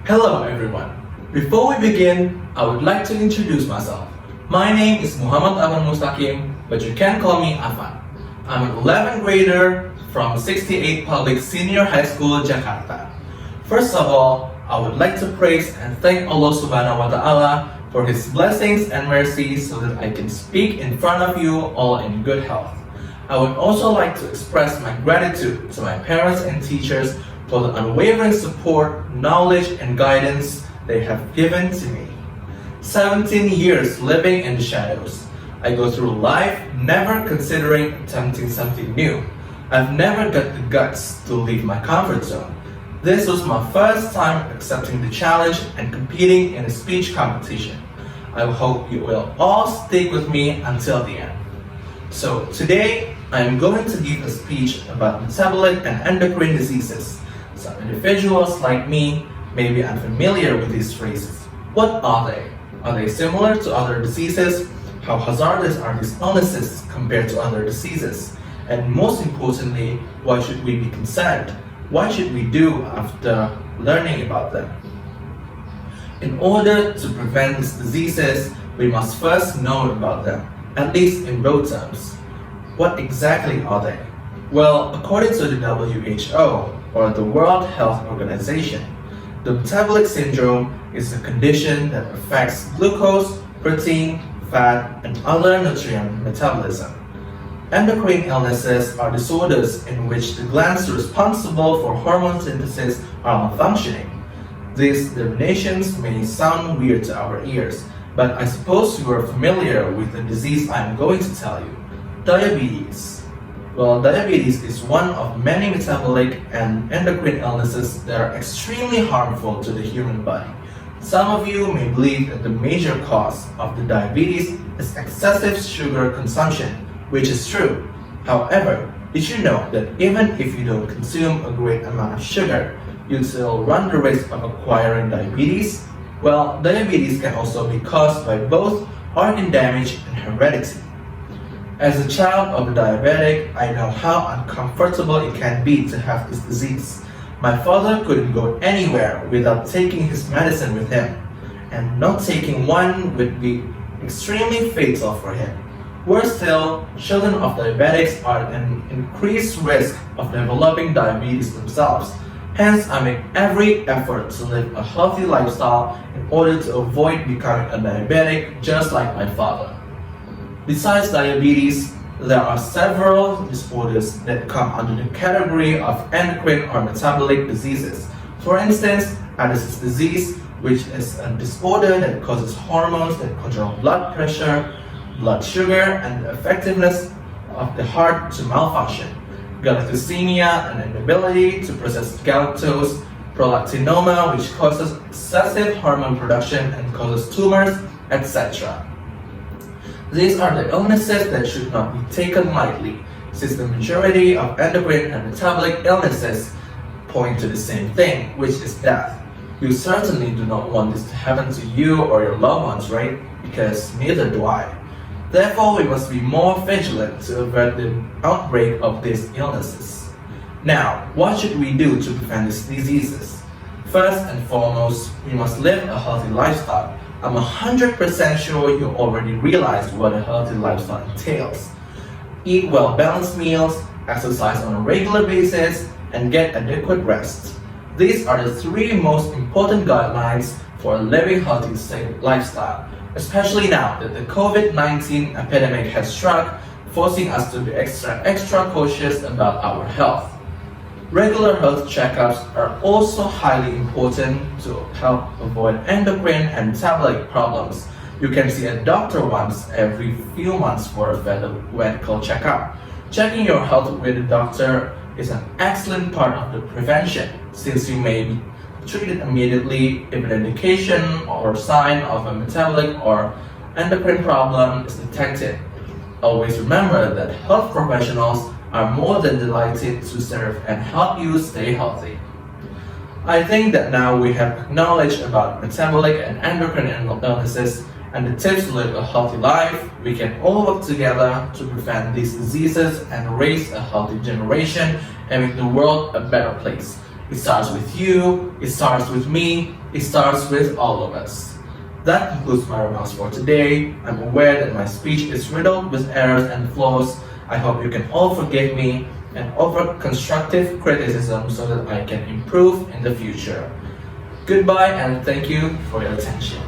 Hello everyone. Before we begin, I would like to introduce myself. My name is Affan Mustakim, but you can call me Affan. I'm an 11th grader from 68 Public Senior High School, Jakarta. First of all, I would like to praise and thank Allah Subhanahu wa Ta'ala for His blessings and mercies so that I can speak in front of you all in good health. I would also like to express my gratitude to my parents and teachers for the unwavering support, knowledge, and guidance they have given to me. 17 years living in the shadows. I go through life never considering attempting something new. I've never got the guts to leave my comfort zone. This was my first time accepting the challenge and competing in a speech competition. I hope you will all stick with me until the end. So today, I am going to give a speech about metabolic and endocrine diseases. Some individuals like me may be unfamiliar with these phrases. What are they? Are they similar to other diseases? How hazardous are these illnesses compared to other diseases? And most importantly, why should we be concerned? What should we do after learning about them? In order to prevent these diseases, we must first know about them, at least in broad terms. What exactly are they? Well, according to the WHO, or the World Health Organization, the metabolic syndrome is a condition that affects glucose, protein, fat, and other nutrient metabolism. Endocrine illnesses are disorders in which the glands responsible for hormone synthesis are malfunctioning. These definitions may sound weird to our ears, but I suppose you are familiar with the disease I am going to tell you. Diabetes. Well, diabetes is one of many metabolic and endocrine illnesses that are extremely harmful to the human body. Some of you may believe that the major cause of the diabetes is excessive sugar consumption, which is true. However, did you know that even if you don't consume a great amount of sugar, you still run the risk of acquiring diabetes? Well, diabetes can also be caused by both organ damage and heredity. As a child of a diabetic, I know how uncomfortable it can be to have this disease. My father couldn't go anywhere without taking his medicine with him, and not taking one would be extremely fatal for him. Worse still, children of diabetics are at an increased risk of developing diabetes themselves. Hence, I make every effort to live a healthy lifestyle in order to avoid becoming a diabetic just like my father. Besides diabetes, there are several disorders that come under the category of endocrine or metabolic diseases. For instance, Addison's disease, which is a disorder that causes hormones that control blood pressure, blood sugar, and the effectiveness of the heart to malfunction. Galactosemia, an inability to process galactose, prolactinoma, which causes excessive hormone production and causes tumors, etc. These are the illnesses that should not be taken lightly, since the majority of endocrine and metabolic illnesses point to the same thing, which is death. You certainly do not want this to happen to you or your loved ones, right? Because neither do I. Therefore, we must be more vigilant to avert the outbreak of these illnesses. Now, what should we do to prevent these diseases? First and foremost, we must live a healthy lifestyle. I'm 100% sure you already realize what a healthy lifestyle entails. Eat well-balanced meals, exercise on a regular basis, and get adequate rest. These are the three most important guidelines for a living healthy lifestyle, especially now that the COVID-19 epidemic has struck, forcing us to be extra cautious about our health. Regular health checkups are also highly important to help avoid endocrine and metabolic problems. You can see a doctor once every few months for a medical checkup. Checking your health with a doctor is an excellent part of the prevention, since you may be treated immediately if an indication or sign of a metabolic or endocrine problem is detected. Always remember that health professionals are more than delighted to serve and help you stay healthy. I think that now we have acknowledged about metabolic and endocrine illnesses and the tips to live a healthy life. We can all work together to prevent these diseases and raise a healthy generation and make the world a better place. It starts with you, it starts with me, it starts with all of us. That concludes my remarks for today. I'm aware that my speech is riddled with errors and flaws. I hope you can all forgive me and offer constructive criticism so that I can improve in the future. Goodbye and thank you for your attention.